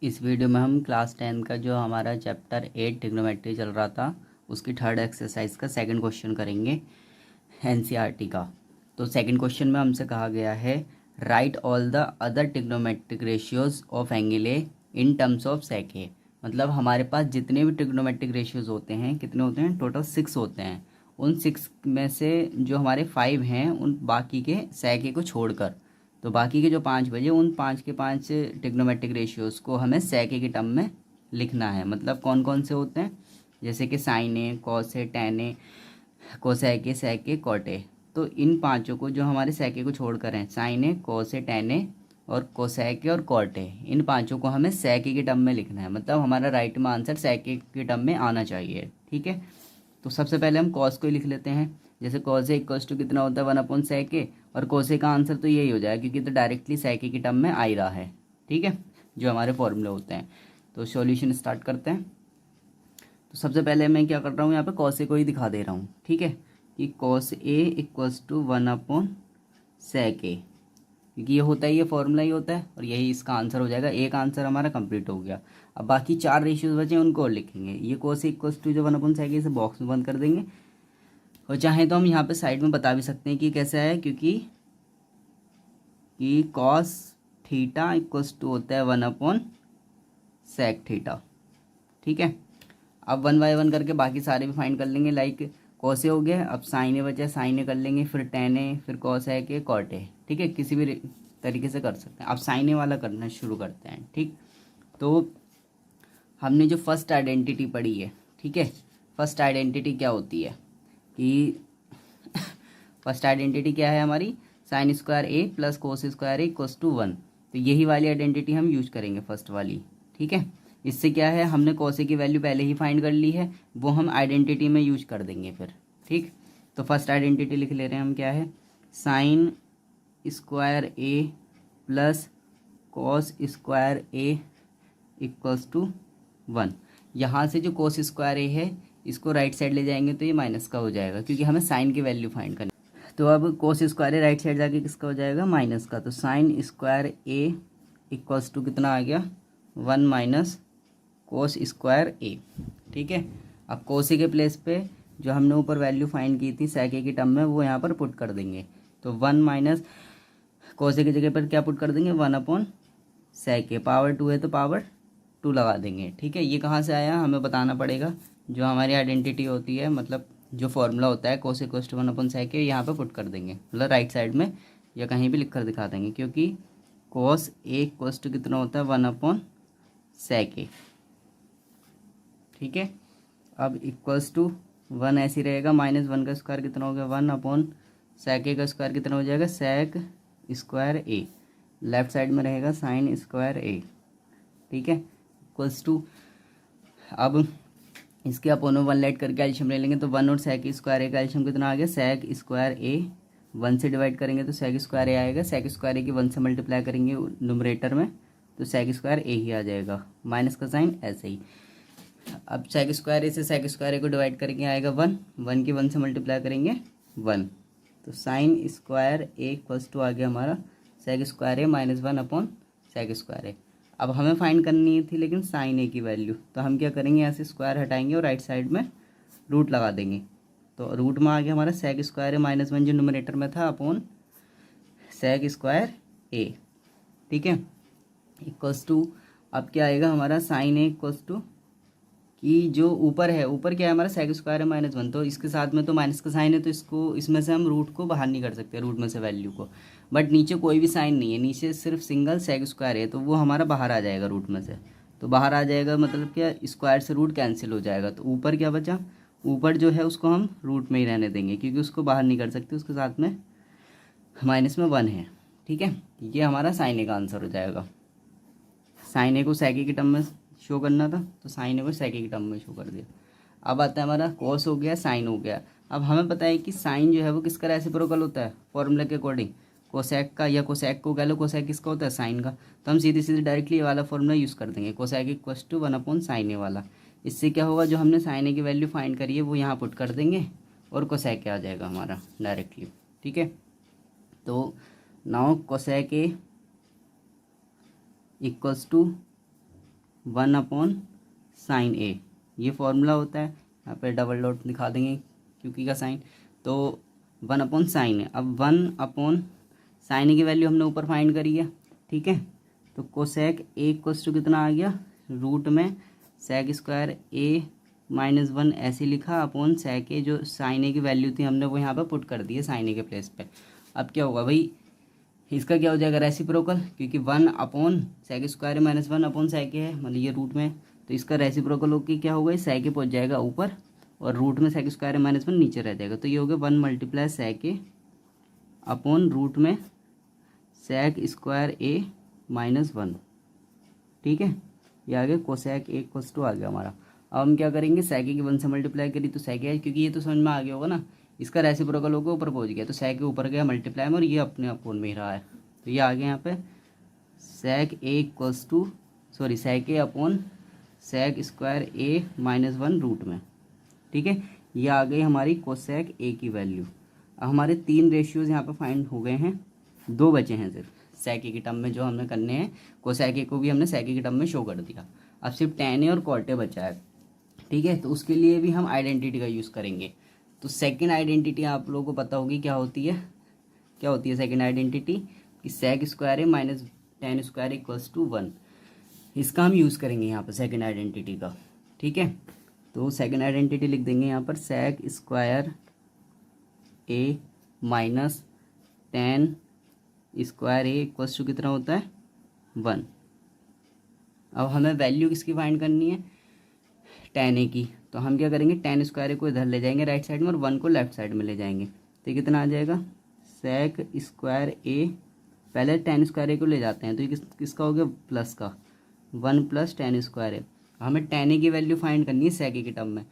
इस वीडियो में हम क्लास 10 का जो हमारा चैप्टर 8 ट्रिग्नोमेट्री चल रहा था उसकी थर्ड एक्सरसाइज का सेकंड क्वेश्चन करेंगे एनसीईआरटी का। तो सेकंड क्वेश्चन में हमसे कहा गया है write all the other trigonometric ratios of angle A in terms of sec A. मतलब हमारे पास जितने भी ट्रिग्नोमेट्रिक रेशियोज होते हैं कितने होते हैं, टोटल 6 होते हैं। उन 6 में से जो हमारे 5 हैं उन बाकी के सेक ए को छोड़कर, तो बाकी के जो 5 बचे उन 5 के 5 ट्रिग्नोमेट्रिक रेशियोज़ को हमें सेक ए के टर्म में लिखना है। मतलब कौन कौन से होते हैं, जैसे कि sine A, cos A, tan A, cosec A, sec A, cot A. तो इन पांचों को जो हमारे सेक ए को छोड़कर हैं, sign A, cos A, tan ए और कोसेक ए और कॉट ए, इन पांचों को हमें सेक ए के टर्म में लिखना है। मतलब हमारा राइट में आंसर सेक ए के टर्म में आना चाहिए। ठीक है, तो सबसे पहले हम कॉस को ही लिख लेते हैं। जैसे कॉस ए इक्वल्स टू कितना होता है, 1 सेक ए, और कॉस ए का आंसर तो यही हो जाएगा क्योंकि तो डायरेक्टली सेक ए की टर्म में आ ही रहा है। ठीक है, जो हमारे फॉर्मूले होते हैं। तो सॉल्यूशन स्टार्ट करते हैं। तो सबसे पहले मैं क्या कर रहा हूँ, यहाँ पे कॉस ए को ही दिखा दे रहा हूँ। ठीक है, कि कॉस ए इक्वल्स टू 1 सेक ए, क्योंकि ये होता है, ये फॉर्मूला ही होता है और यही इसका आंसर हो जाएगा। एक आंसर हमारा कंप्लीट हो गया। अब बाकी 4 रेशियोज बचे उनको और लिखेंगे। ये कॉस ए इक्वल्स टू जो 1 सेक ए, इसे बॉक्स में बंद कर देंगे। और चाहे तो हम यहाँ पे साइड में बता भी सकते हैं कि कैसा है, क्योंकि कॉस थीटा इक्वल्स टू होता है 1 सेक थीटा। ठीक है, अब 1 बाय 1 करके बाकी सारे भी फाइंड कर लेंगे। लाइक कॉस ए हो गया, अब साइन ए बचा, साइन ए कर लेंगे, फिर टेन ए, फिर कॉस ए के, कॉट ए। ठीक है, किसी भी तरीके से कर सकते हैं। अब साइन ए वाला करना शुरू करते हैं। ठीक, तो हमने जो फर्स्ट आइडेंटिटी पढ़ी है, ठीक है, फर्स्ट आइडेंटिटी क्या होती है कि फर्स्ट आइडेंटिटी क्या है हमारी, sine square A plus cos square A equals to 1। तो यही वाली आइडेंटिटी हम यूज करेंगे, फर्स्ट वाली। ठीक है, इससे क्या है, हमने कॉस ए की वैल्यू पहले ही फाइंड कर ली है, वो हम आइडेंटिटी में यूज कर देंगे फिर। ठीक, तो फर्स्ट आइडेंटिटी लिख ले रहे हैं हम, क्या है, sine square A plus cos square A equals to 1। यहाँ से जो कोस स्क्वायर ए है इसको राइट साइड ले जाएंगे तो ये माइनस का हो जाएगा, क्योंकि हमें साइन की वैल्यू फाइंड करनी। तो अब cos square A right side जाके किसका हो जाएगा, माइनस का। तो sine square A equals to कितना आ गया, 1 माइनस कोस स्क्वायर ए। ठीक है, अब कोस ए के प्लेस पे जो हमने ऊपर वैल्यू फाइंड की थी सेक ए की टर्म में, वो यहाँ पर पुट कर देंगे। तो 1 माइनस कोस ए की जगह पर क्या पुट कर देंगे, 1 सेक ए। पावर 2 है तो पावर 2 लगा देंगे। ठीक है, ये कहाँ से आया हमें बताना पड़ेगा। जो हमारी आइडेंटिटी होती है, मतलब जो फॉर्मूला होता है, कोस इक्वल्स टू 1 सेक ए, यहाँ पे पुट कर देंगे। मतलब राइट साइड में या कहीं भी लिख कर दिखा देंगे, क्योंकि कोस ए इक्वल्स टू कितना होता है, 1 सेक ए। ठीक है, अब इक्वल्स टू 1 ऐसे ही रहेगा, माइनस 1 का स्क्वायर कितना हो गया, 1 सेक ए का स्क्वायर कितना हो जाएगा, सेक स्क्वायर ए। लेफ्ट साइड में रहेगा साइन स्क्वायर ए। ठीक है, इक्वल्स टू, अब इसके अपोन में 1 लेट करके एल्शियम ले लेंगे। तो 1 और सेक स्क्वायर ए का एल्शियम कितना आ गया, सेक स्क्वायर ए। 1 से डिवाइड करेंगे तो सेक स्क्वायर ए आएगा, सेक स्क्वायर ए की 1 से मल्टीप्लाई करेंगे न्यूमरेटर में तो सेक स्क्वायर ए ही आ जाएगा, माइनस का साइन ऐसे ही। अब सेक स्क्वायर ए से सेक स्क्वायर ए को डिवाइड करेंगे, आएगा 1, 1 की 1 से मल्टीप्लाई करेंगे 1। तो sine square A equals to आ गया हमारा sec square A minus 1 sec square A. अब हमें फाइंड करनी थी लेकिन साइन ए की वैल्यू, तो हम क्या करेंगे, यहाँ से स्क्वायर हटाएंगे और राइट साइड में रूट लगा देंगे। तो रूट में आ गया हमारा सेक स्क्वायर ए माइनस 1 जो न्यूमरेटर में था, अपॉन सेक स्क्वायर ए। ठीक है, इक्वल्स टू, अब क्या आएगा हमारा, साइन ए इक्वल्स टू, कि जो ऊपर है, ऊपर क्या है हमारा, सेक स्क्वायर है माइनस 1, तो इसके साथ में तो माइनस का साइन है, तो इसको इसमें से हम रूट को बाहर नहीं कर सकते, रूट में से वैल्यू को। बट नीचे कोई भी साइन नहीं है, नीचे सिर्फ सिंगल सेक स्क्वायर है, तो वो हमारा बाहर आ जाएगा रूट में से। तो बाहर आ जाएगा मतलब क्या, स्क्वायर से रूट कैंसिल हो जाएगा। तो ऊपर क्या बचा, ऊपर जो है उसको हम रूट में ही रहने देंगे, क्योंकि उसको बाहर नहीं कर सकते, उसके साथ में माइनस में 1 है। ठीक है, ये हमारा साइन ए का आंसर हो जाएगा। साइन ए को सेक ए की टर्म में शो करना था, तो साइन ए को सेक ए की टर्म में शो कर दिया। अब आता है हमारा कॉस हो गया, साइन हो गया। अब हमें पता है कि साइन जो है वो किसका रेसिप्रोकल होता है, फॉर्मूला के अकॉर्डिंग, कोसेक का, या कोसेक को कह लो, कोसेक किसका होता है, साइन का। तो हम सीधे सीधे डायरेक्टली ये वाला फॉर्मूला यूज़ कर देंगे, कोसेक इक्वल्स टू 1 साइन ए वाला। इससे क्या होगा, जो हमने साइन ए की वैल्यू फाइंड करी है वो यहाँ पुट कर देंगे और कोसेक आ जाएगा हमारा डायरेक्टली। ठीक है, तो now cosec A equals to 1 upon sine A, ये फॉर्मूला होता है। यहाँ पे डबल डॉट दिखा देंगे क्योंकि का साइन, तो 1 अपॉन साइन ए। अब 1 अपॉन साइन ए की वैल्यू हमने ऊपर फाइंड करी है, ठीक है। तो कोसेक ए इक्वल्स टू कितना आ गया, रूट में सेक स्क्वायर ए -1 ऐसे लिखा अपॉन सेक ए, जो साइन ए की वैल्यू थी हमने वो यहाँ पे पुट कर दी है साइन ए के प्लेस पे। अब क्या होगा भाई, इसका क्या हो जाएगा रेसिप्रोकल, क्योंकि 1 upon sec square -1 upon sec A है, मतलब ये रूट में, तो इसका रेसिप्रोकल होकर क्या होगा, सेक ए पहुँच जाएगा ऊपर और रूट में सेक स्क्वायर -1 नीचे रह जाएगा। तो ये हो गया 1 multiply sec A upon root में सेक स्क्वायर ए -1, ठीक है। ये आ गया कोसेक ए इक्वल्स टू आ गया हमारा। अब हम क्या करेंगे, सेक ए की 1 से मल्टीप्लाई करी तो सेक ए, क्योंकि ये तो समझ में आ गया होगा ना, इसका रेसिप्रोकल होकर ऊपर पहुंच गया, तो सेक ए ऊपर गया मल्टीप्लाई में और ये अपने अपोन में ही रहा है। तो ये आ गया यहाँ पे sec A equals to sec A upon sec square A -1 root में, ठीक है। ये आ गई हमारी कोसेक ए की वैल्यू। अब हमारे 3 रेशियोज यहाँ पे फाइंड हो गए हैं, 2 बचे हैं सिर्फ सेक ए की टर्म में जो हमने करने हैं। कोसेक ए को भी हमने सेक ए की टर्म में शो कर दिया, अब सिर्फ टेन ए और कॉट ए बचा है, ठीक है। तो उसके लिए भी हम आइडेंटिटी का यूज़ करेंगे। तो सेकंड आइडेंटिटी आप लोगों को पता होगी क्या होती है, सेकंड आइडेंटिटी कि sec square A minus tan square equals to 1। इसका हम यूज़ करेंगे यहाँ पर सेकंड आइडेंटिटी का, ठीक है। तो सेकंड आइडेंटिटी लिख देंगे यहाँ पर sec square A minus tan square A equals to कितना होता है 1। अब हमें वैल्यू किसकी फाइंड करनी है, टेन ए की। तो हम क्या करेंगे, टेन स्क्वायर ए को इधर ले जाएंगे राइट साइड में और 1 को लेफ्ट साइड में ले जाएंगे। तो ये कितना आ जाएगा, सेक स्क्वायर ए, पहले टेन स्क्वायर ए को ले जाते हैं तो ये किसका हो गया, प्लस का, 1 प्लस टेन स्क्वायर ए। हमें टेन ए की वैल्यू फाइंड करनी है सेक ए की टर्म में,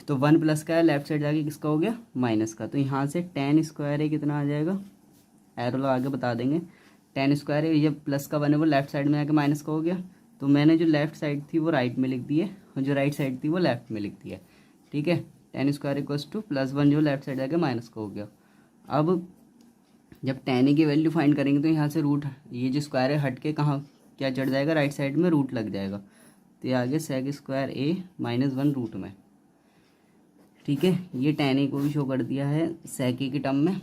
तो 1 प्लस का है, लेफ्ट साइड जाके किसका हो गया, माइनस का। तो यहाँ से टेन स्क्वायर ए कितना आ जाएगा, एरो लगा के बता देंगे, टेन स्क्वायर ए, ये प्लस का 1 है वो लेफ्ट साइड में जाके माइनस का हो गया। तो मैंने जो लेफ्ट साइड थी वो राइट में लिख दी है और जो राइट साइड थी वो लेफ्ट में लिख दी है, ठीक है। टेन स्क्वायर इक्वल्स टू +1 जो लेफ्ट साइड जाके माइनस का हो गया। अब जब टेन ए की वैल्यू फाइंड करेंगे तो यहाँ से रूट, ये जो स्क्वायर है हट के कहाँ क्या चढ़ जाएगा, राइट साइड में रूट लग जाएगा। तो ये आगे सेक स्क्वायर ए -1 रूट में, ठीक है। ये टेन ए को भी शो कर दिया है सेक ए की टर्म में।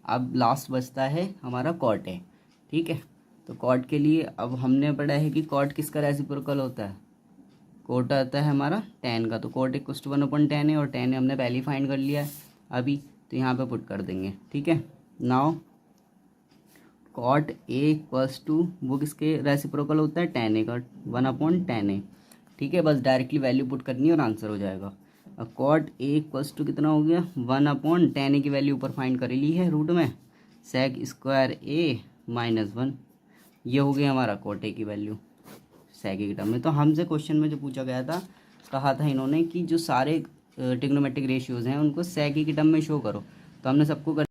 अब लास्ट बचता है हमारा कॉट ए, ठीक है। तो कॉट के लिए अब हमने पढ़ा है कि कॉट किसका रेसिप्रोकल होता है, कोट आता है हमारा टेन का। तो कोट इक्वल्स टू 1/10 है और 10 हमने पहले ही फाइंड कर लिया है अभी, तो यहाँ पे पुट कर देंगे, ठीक है। Now cot A equals to वो किसके रेसिप्रोकल होता है, टेन ए का, 1/10 ठीक है। बस डायरेक्टली वैल्यू पुट करनी है और आंसर हो जाएगा। अब कॉट ए इक्वल्स टू कितना हो गया, 1/10 की वैल्यू ऊपर फाइंड कर ली है रूट में, सेक स्क्वायर ए -1, ये हो गया हमारा कॉट ए की वैल्यू सेक ए की टर्म में। तो हमसे क्वेश्चन में जो पूछा गया था, कहा था इन्होंने कि जो सारे ट्रिग्नोमेट्रिक रेशियोज़ हैं उनको सेक ए की टर्म में शो करो, तो हमने सबको